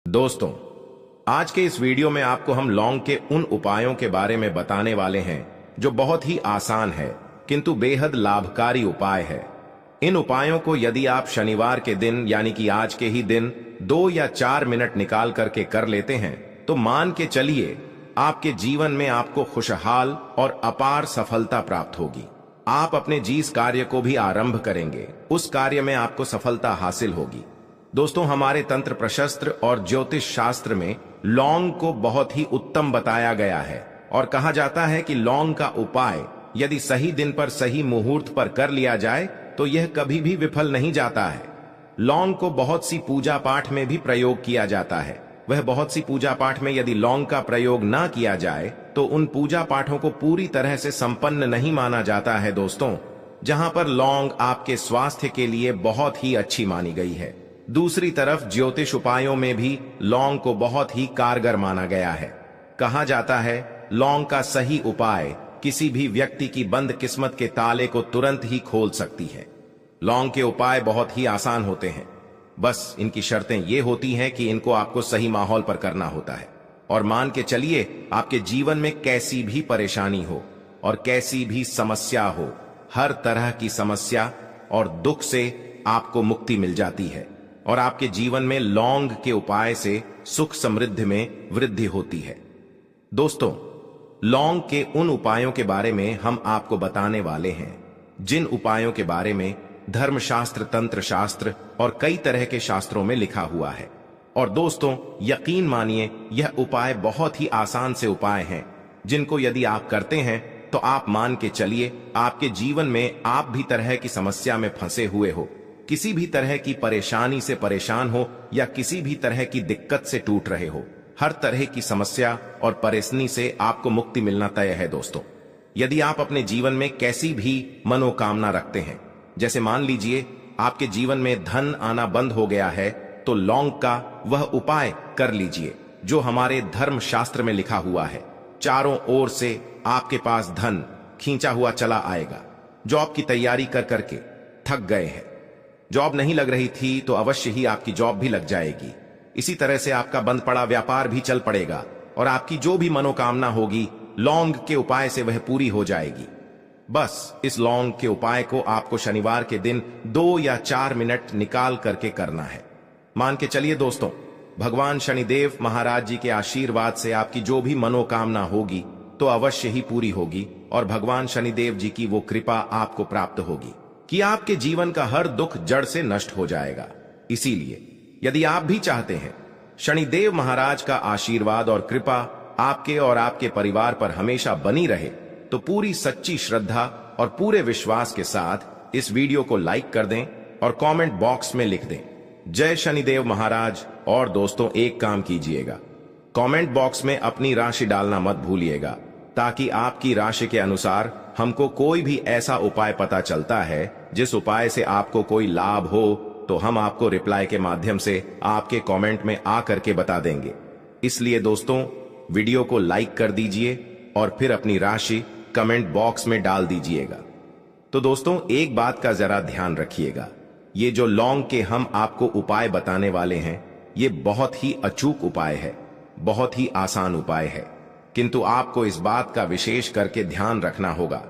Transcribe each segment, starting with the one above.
दोस्तों, आज के इस वीडियो में आपको हम लौंग के उन उपायों के बारे में बताने वाले हैं जो बहुत ही आसान है किंतु बेहद लाभकारी उपाय है। इन उपायों को यदि आप शनिवार के दिन यानी कि आज के ही दिन 2 या 4 मिनट निकाल करके कर लेते हैं तो मान के चलिए आपके जीवन में आपको खुशहाल और अपार सफलता प्राप्त होगी। आप अपने जिस कार्य को भी आरंभ करेंगे उस कार्य में आपको सफलता हासिल होगी। दोस्तों, हमारे तंत्र प्रशस्त्र और ज्योतिष शास्त्र में लौंग को बहुत ही उत्तम बताया गया है और कहा जाता है कि लौंग का उपाय यदि सही दिन पर सही मुहूर्त पर कर लिया जाए तो यह कभी भी विफल नहीं जाता है। लौंग को बहुत सी पूजा पाठ में भी प्रयोग किया जाता है। वह बहुत सी पूजा पाठ में यदि लौंग का प्रयोग ना किया जाए तो उन पूजा पाठों को पूरी तरह से संपन्न नहीं माना जाता है। दोस्तों, जहां पर लौंग आपके स्वास्थ्य के लिए बहुत ही अच्छी मानी गई है, दूसरी तरफ ज्योतिष उपायों में भी लौंग को बहुत ही कारगर माना गया है। कहा जाता है लौंग का सही उपाय किसी भी व्यक्ति की बंद किस्मत के ताले को तुरंत ही खोल सकती है। लौंग के उपाय बहुत ही आसान होते हैं, बस इनकी शर्तें ये होती हैं कि इनको आपको सही माहौल पर करना होता है। और मान के चलिए आपके जीवन में कैसी भी परेशानी हो और कैसी भी समस्या हो, हर तरह की समस्या और दुख से आपको मुक्ति मिल जाती है और आपके जीवन में लौंग के उपाय से सुख समृद्धि में वृद्धि होती है। दोस्तों, लौंग के उन उपायों के बारे में हम आपको बताने वाले हैं जिन उपायों के बारे में धर्मशास्त्र, तंत्र शास्त्र और कई तरह के शास्त्रों में लिखा हुआ है। और दोस्तों, यकीन मानिए यह उपाय बहुत ही आसान से उपाय हैं जिनको यदि आप करते हैं तो आप मान के चलिए आपके जीवन में आप भी तरह की समस्या में फंसे हुए हो, किसी भी तरह की परेशानी से परेशान हो या किसी भी तरह की दिक्कत से टूट रहे हो, हर तरह की समस्या और परेशानी से आपको मुक्ति मिलना तय है। दोस्तों, यदि आप अपने जीवन में कैसी भी मनोकामना रखते हैं, जैसे मान लीजिए आपके जीवन में धन आना बंद हो गया है, तो लौंग का वह उपाय कर लीजिए जो हमारे धर्म शास्त्र में लिखा हुआ है। चारों ओर से आपके पास धन खींचा हुआ चला आएगा। जॉब की तैयारी कर करके थक गए हैं, जॉब नहीं लग रही थी तो अवश्य ही आपकी जॉब भी लग जाएगी। इसी तरह से आपका बंद पड़ा व्यापार भी चल पड़ेगा और आपकी जो भी मनोकामना होगी लौंग के उपाय से वह पूरी हो जाएगी। बस इस लौंग के उपाय को आपको शनिवार के दिन 2 या 4 मिनट निकाल करके करना है। मान के चलिए दोस्तों, भगवान शनिदेव महाराज जी के आशीर्वाद से आपकी जो भी मनोकामना होगी तो अवश्य ही पूरी होगी और भगवान शनिदेव जी की वो कृपा आपको प्राप्त होगी कि आपके जीवन का हर दुख जड़ से नष्ट हो जाएगा। इसीलिए यदि आप भी चाहते हैं शनिदेव महाराज का आशीर्वाद और कृपा आपके और आपके परिवार पर हमेशा बनी रहे तो पूरी सच्ची श्रद्धा और पूरे विश्वास के साथ इस वीडियो को लाइक कर दें और कमेंट बॉक्स में लिख दें जय शनिदेव महाराज। और दोस्तों, एक काम कीजिएगा, कमेंट बॉक्स में अपनी राशि डालना मत भूलिएगा ताकि आपकी राशि के अनुसार हमको कोई भी ऐसा उपाय पता चलता है जिस उपाय से आपको कोई लाभ हो तो हम आपको रिप्लाई के माध्यम से आपके कमेंट में आ करके बता देंगे। इसलिए दोस्तों, वीडियो को लाइक कर दीजिए और फिर अपनी राशि कमेंट बॉक्स में डाल दीजिएगा। तो दोस्तों, एक बात का जरा ध्यान रखिएगा, ये जो लौंग के हम आपको उपाय बताने वाले हैं ये बहुत ही अचूक उपाय है, बहुत ही आसान उपाय है, किंतु आपको इस बात का विशेष करके ध्यान रखना होगा।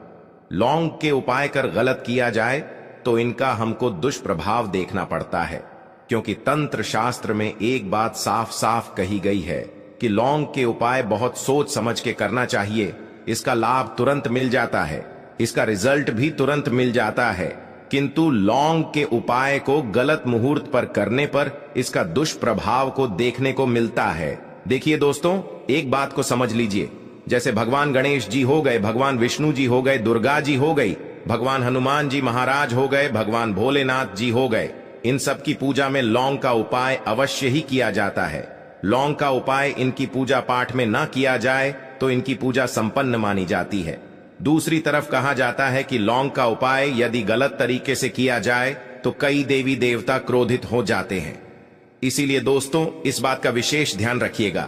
लौंग के उपाय कर गलत किया जाए तो इनका हमको दुष्प्रभाव देखना पड़ता है, क्योंकि तंत्र शास्त्र में एक बात साफ साफ कही गई है कि लौंग के उपाय बहुत सोच समझ के करना चाहिए। इसका लाभ तुरंत मिल जाता है, इसका रिजल्ट भी तुरंत मिल जाता है, किंतु लौंग के उपाय को गलत मुहूर्त पर करने पर इसका दुष्प्रभाव को देखने को मिलता है। देखिए दोस्तों, एक बात को समझ लीजिए, जैसे भगवान गणेश जी हो गए, भगवान विष्णु जी हो गए, दुर्गा जी हो गई, भगवान हनुमान जी महाराज हो गए, भगवान भोलेनाथ जी हो गए, इन सब की पूजा में लौंग का उपाय अवश्य ही किया जाता है। लौंग का उपाय इनकी पूजा पाठ में ना किया जाए तो इनकी पूजा संपन्न मानी जाती है। दूसरी तरफ कहा जाता है कि लौंग का उपाय यदि गलत तरीके से किया जाए तो कई देवी देवता क्रोधित हो जाते हैं। इसीलिए दोस्तों, इस बात का विशेष ध्यान रखिएगा।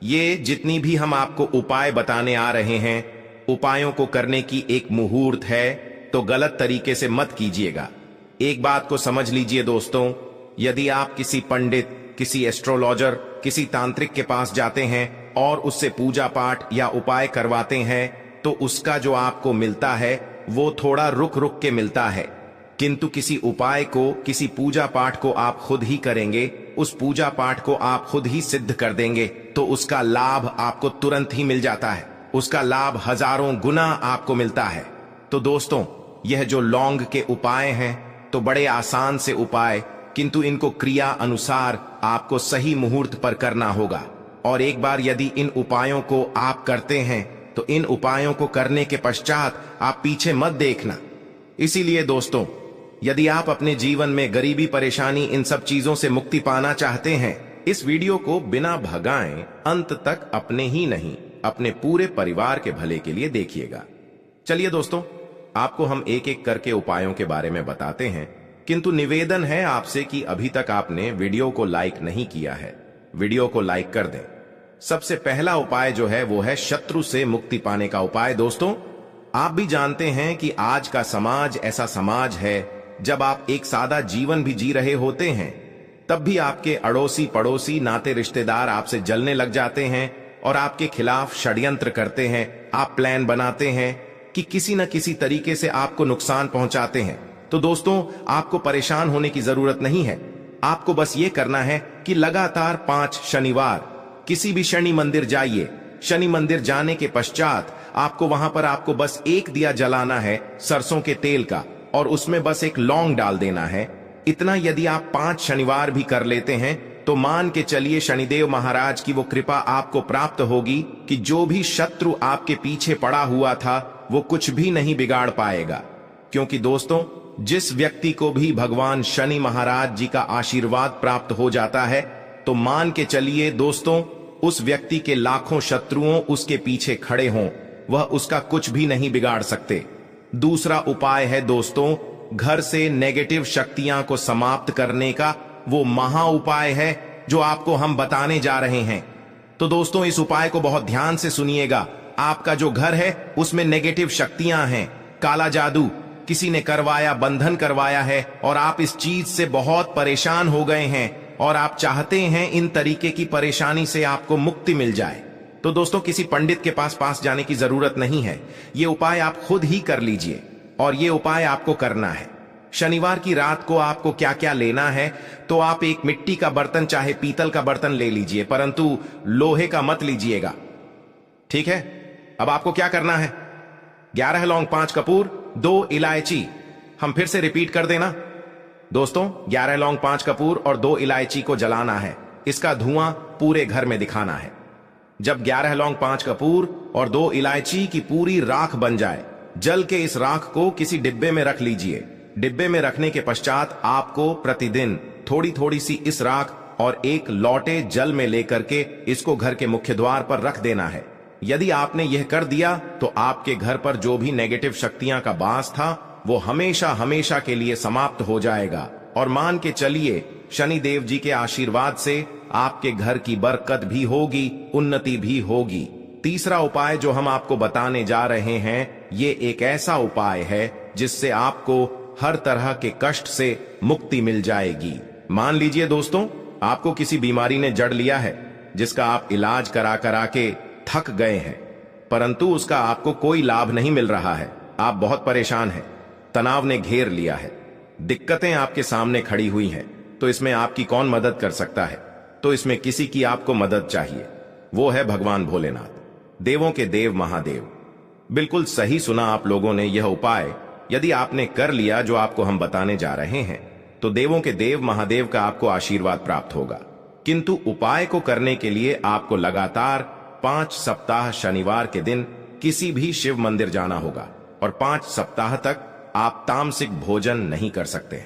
ये जितनी भी हम आपको उपाय बताने आ रहे हैं, उपायों को करने की एक मुहूर्त है, तो गलत तरीके से मत कीजिएगा। एक बात को समझ लीजिए दोस्तों, यदि आप किसी पंडित, किसी एस्ट्रोलॉजर किसी तांत्रिक के पास जाते हैं और उससे पूजा पाठ या उपाय करवाते हैं तो उसका जो आपको मिलता है वो थोड़ा रुक रुक के मिलता है, किंतु किसी उपाय को, किसी पूजा पाठ को आप खुद ही करेंगे, उस पूजा पाठ को आप खुद ही सिद्ध कर देंगे तो उसका लाभ आपको तुरंत ही मिल जाता है, उसका लाभ हजारों गुना आपको मिलता है। तो दोस्तों, यह जो लौंग के उपाय हैं तो बड़े आसान से उपाय, किंतु इनको क्रिया अनुसार आपको सही मुहूर्त पर करना होगा। और एक बार यदि इन उपायों को आप करते हैं तो इन उपायों को करने के पश्चात आप पीछे मत देखना। इसीलिए दोस्तों, यदि आप अपने जीवन में गरीबी, परेशानी, इन सब चीजों से मुक्ति पाना चाहते हैं, इस वीडियो को बिना भगाएं अंत तक अपने ही नहीं, अपने पूरे परिवार के भले के लिए देखिएगा। चलिए दोस्तों, आपको हम एक एक करके उपायों के बारे में बताते हैं, किंतु निवेदन है आपसे कि अभी तक आपने वीडियो को लाइक नहीं किया है, वीडियो को लाइक कर दें। सबसे पहला उपाय जो है वो है शत्रु से मुक्ति पाने का उपाय। दोस्तों, आप भी जानते हैं कि आज का समाज ऐसा समाज है, जब आप एक सादा जीवन भी जी रहे होते हैं तब भी आपके अड़ोसी पड़ोसी, नाते रिश्तेदार आपसे जलने लग जाते हैं और आपके खिलाफ षड्यंत्र करते हैं। आप प्लान बनाते हैं कि किसी न किसी तरीके से आपको नुकसान पहुंचाते हैं। तो दोस्तों, आपको परेशान होने की जरूरत नहीं है। आपको बस ये करना है कि लगातार 5 शनिवार किसी भी शनि मंदिर जाइए। शनि मंदिर जाने के पश्चात आपको वहां पर आपको बस एक दिया जलाना है सरसों के तेल का, और उसमें बस एक लौंग डाल देना है। इतना यदि आप 5 शनिवार भी कर लेते हैं तो मान के चलिए शनिदेव महाराज की वो कृपा आपको प्राप्त होगी कि जो भी शत्रु आपके पीछे पड़ा हुआ था वो कुछ भी नहीं बिगाड़ पाएगा। क्योंकि दोस्तों, जिस व्यक्ति को भी भगवान शनि महाराज जी का आशीर्वाद प्राप्त हो जाता है तो मान के चलिए दोस्तों, उस व्यक्ति के लाखों शत्रुओं उसके पीछे खड़े हों, वह उसका कुछ भी नहीं बिगाड़ सकते। दूसरा उपाय है दोस्तों, घर से नेगेटिव शक्तियां को समाप्त करने का वो महा उपाय है जो आपको हम बताने जा रहे हैं। तो दोस्तों, इस उपाय को बहुत ध्यान से सुनिएगा। आपका जो घर है उसमें नेगेटिव शक्तियां हैं, काला जादू किसी ने करवाया, बंधन करवाया है और आप इस चीज से बहुत परेशान हो गए हैं और आप चाहते हैं इन तरीके की परेशानी से आपको मुक्ति मिल जाए। तो दोस्तों, किसी पंडित के पास जाने की जरूरत नहीं है। ये उपाय आप खुद ही कर लीजिए और ये उपाय आपको करना है। शनिवार की रात को आपको क्या क्या लेना है, तो आप एक मिट्टी का बर्तन, चाहे पीतल का बर्तन ले लीजिए, परंतु लोहे का मत लीजिएगा, ठीक है। अब आपको क्या करना है, 11 लौंग, 5 कपूर, 2 इलायची। हम फिर से रिपीट कर देना दोस्तों, 11 लौंग, 5 कपूर और 2 इलायची को जलाना है। इसका धुआं पूरे घर में दिखाना है। जब 11 लौंग, 5 कपूर और 2 इलायची की पूरी राख बन जाए, जल के इस राख को किसी डिब्बे में रख लीजिए। डिब्बे में रखने के पश्चात आपको प्रतिदिन थोड़ी थोड़ी सी इस राख और एक लौटे जल में लेकर के इसको घर के मुख्य द्वार पर रख देना है। यदि आपने यह कर दिया तो आपके घर पर जो भी नेगेटिव शक्तियां का वास था वो हमेशा हमेशा के लिए समाप्त हो जाएगा। और मान के चलिए शनि देव जी के आशीर्वाद से आपके घर की बरकत भी होगी, उन्नति भी होगी। तीसरा उपाय जो हम आपको बताने जा रहे हैं, ये एक ऐसा उपाय है जिससे आपको हर तरह के कष्ट से मुक्ति मिल जाएगी। मान लीजिए दोस्तों, आपको किसी बीमारी ने जड़ लिया है जिसका आप इलाज करा करा के थक गए हैं, परंतु उसका आपको कोई लाभ नहीं मिल रहा है। आप बहुत परेशान हैं, तनाव ने घेर लिया है, दिक्कतें आपके सामने खड़ी हुई हैं। तो इसमें आपकी कौन मदद कर सकता है? तो इसमें किसी की आपको मदद चाहिए, वो है भगवान भोलेनाथ, देवों के देव महादेव। बिल्कुल सही सुना आप लोगों ने। यह उपाय यदि आपने कर लिया जो आपको हम बताने जा रहे हैं तो देवों के देव महादेव का आपको आशीर्वाद प्राप्त होगा। किंतु उपाय को करने के लिए आपको लगातार 5 सप्ताह शनिवार के दिन किसी भी शिव मंदिर जाना होगा और 5 सप्ताह तक आप तामसिक भोजन नहीं कर सकते।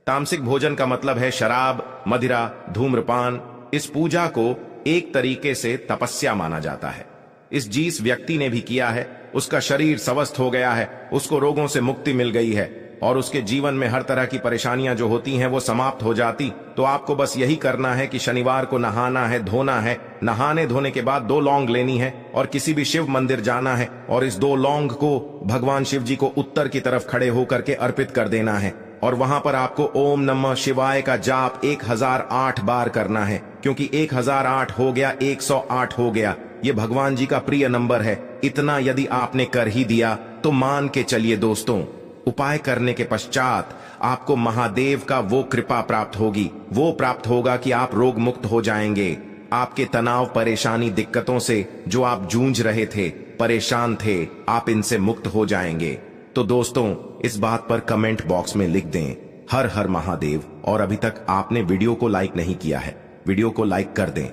तामसिक भोजन का मतलब है शराब, मदिरा, धूम्रपान। इस पूजा को एक तरीके से तपस्या माना जाता है। जिस व्यक्ति ने भी किया है उसका शरीर स्वस्थ हो गया है, उसको रोगों से मुक्ति मिल गई है और उसके जीवन में हर तरह की परेशानियां जो होती हैं वो समाप्त हो जाती। तो आपको बस यही करना है कि शनिवार को नहाना है, धोना है। नहाने धोने के बाद 2 लौंग लेनी है और किसी भी शिव मंदिर जाना है और इस 2 लौंग को भगवान शिव जी को उत्तर की तरफ खड़े होकर के अर्पित कर देना है। और वहां पर आपको ओम नमः शिवाय का जाप 1008 बार करना है, क्योंकि 1008 हो गया 108 हो गया, ये भगवान जी का प्रिय नंबर है। इतना यदि आपने कर ही दिया तो मान के चलिए दोस्तों, उपाय करने के पश्चात आपको महादेव का वो कृपा प्राप्त होगी, वो प्राप्त होगा कि आप रोग मुक्त हो जाएंगे। आपके तनाव, परेशानी, दिक्कतों से जो आप जूझ रहे थे, परेशान थे, आप इनसे मुक्त हो जाएंगे। तो दोस्तों, इस बात पर कमेंट बॉक्स में लिख दें हर हर महादेव। और अभी तक आपने वीडियो को लाइक नहीं किया है, वीडियो को लाइक कर दें।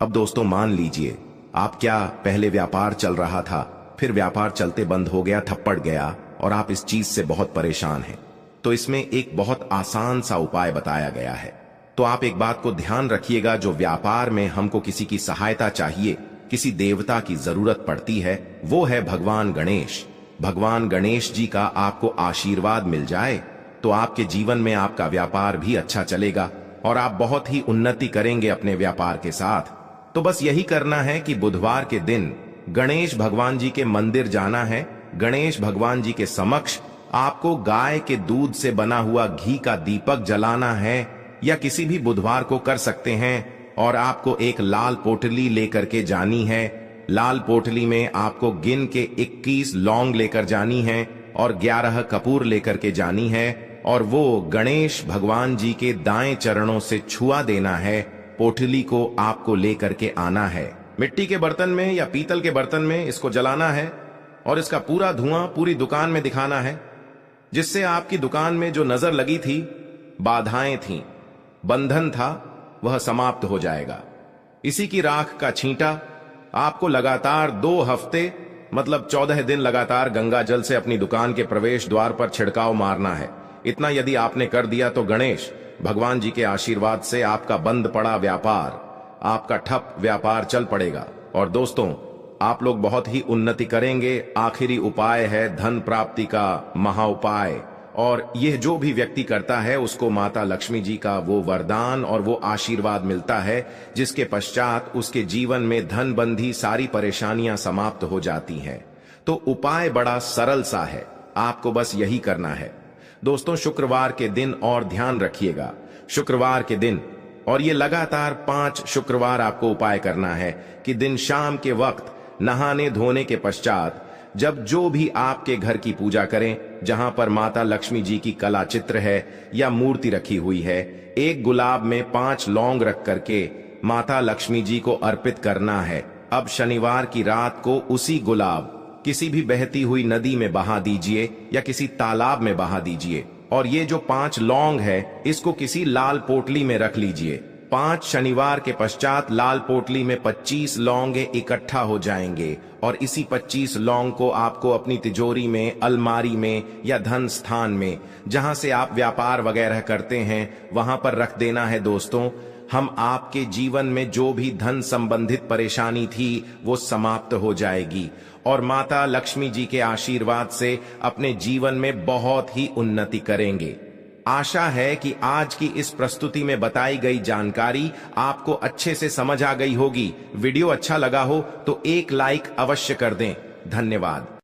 अब दोस्तों मान लीजिए, आप क्या पहले व्यापार चल रहा था, फिर व्यापार चलते बंद हो गया, थप्पड़ गया और आप इस चीज से बहुत परेशान हैं। तो इसमें एक बहुत आसान सा उपाय बताया गया है। तो आप एक बात को ध्यान रखिएगा, जो व्यापार में हमको किसी की सहायता चाहिए, किसी देवता की जरूरत पड़ती है, वो है भगवान गणेश। भगवान गणेश जी का आपको आशीर्वाद मिल जाए तो आपके जीवन में आपका व्यापार भी अच्छा चलेगा और आप बहुत ही उन्नति करेंगे अपने व्यापार के साथ। तो बस यही करना है कि बुधवार के दिन गणेश भगवान जी के मंदिर जाना है। गणेश भगवान जी के समक्ष आपको गाय के दूध से बना हुआ घी का दीपक जलाना है, या किसी भी बुधवार को कर सकते हैं। और आपको एक लाल पोटली लेकर के जानी है। लाल पोटली में आपको गिन के 21 लौंग लेकर जानी है और 11 कपूर लेकर के जानी है, और वो गणेश भगवान जी के दाएं चरणों से छुआ देना है। पोटली को आपको लेकर के आना है, मिट्टी के बर्तन में या पीतल के बर्तन में इसको जलाना है और इसका पूरा धुआं पूरी दुकान में दिखाना है, जिससे आपकी दुकान में जो नजर लगी थी, बाधाएं थी, बंधन था, वह समाप्त हो जाएगा। इसी की राख का छींटा आपको लगातार 2 हफ्ते मतलब 14 दिन लगातार गंगा जल से अपनी दुकान के प्रवेश द्वार पर छिड़काव मारना है। इतना यदि आपने कर दिया तो गणेश भगवान जी के आशीर्वाद से आपका बंद पड़ा व्यापार, आपका ठप व्यापार चल पड़ेगा और दोस्तों आप लोग बहुत ही उन्नति करेंगे। आखिरी उपाय है धन प्राप्ति का महा उपाय, और यह जो भी व्यक्ति करता है उसको माता लक्ष्मी जी का वो वरदान और वो आशीर्वाद मिलता है, जिसके पश्चात उसके जीवन में धन बंधी सारी परेशानियां समाप्त हो जाती हैं। तो उपाय बड़ा सरल सा है, आपको बस यही करना है दोस्तों। शुक्रवार के दिन और ध्यान रखिएगा, शुक्रवार के दिन, और ये लगातार 5 शुक्रवार आपको उपाय करना है कि दिन शाम के वक्त नहाने धोने के पश्चात जब जो भी आपके घर की पूजा करें, जहां पर माता लक्ष्मी जी की कला चित्र है या मूर्ति रखी हुई है, एक गुलाब में 5 लौंग रख करके माता लक्ष्मी जी को अर्पित करना है। अब शनिवार की रात को उसी गुलाब किसी भी बहती हुई नदी में बहा दीजिए या किसी तालाब में बहा दीजिए, और ये जो 5 लौंग है इसको किसी लाल पोटली में रख लीजिए। 5 शनिवार के पश्चात लाल पोटली में 25 लौंगे इकट्ठा हो जाएंगे, और इसी 25 लौंग को आपको अपनी तिजोरी में, अलमारी में या धन स्थान में, जहां से आप व्यापार वगैरह करते हैं, वहां पर रख देना है दोस्तों। हम आपके जीवन में जो भी धन संबंधित परेशानी थी वो समाप्त हो जाएगी और माता लक्ष्मी जी के आशीर्वाद से अपने जीवन में बहुत ही उन्नति करेंगे। आशा है कि आज की इस प्रस्तुति में बताई गई जानकारी आपको अच्छे से समझ आ गई होगी। वीडियो अच्छा लगा हो तो एक लाइक अवश्य कर दें। धन्यवाद।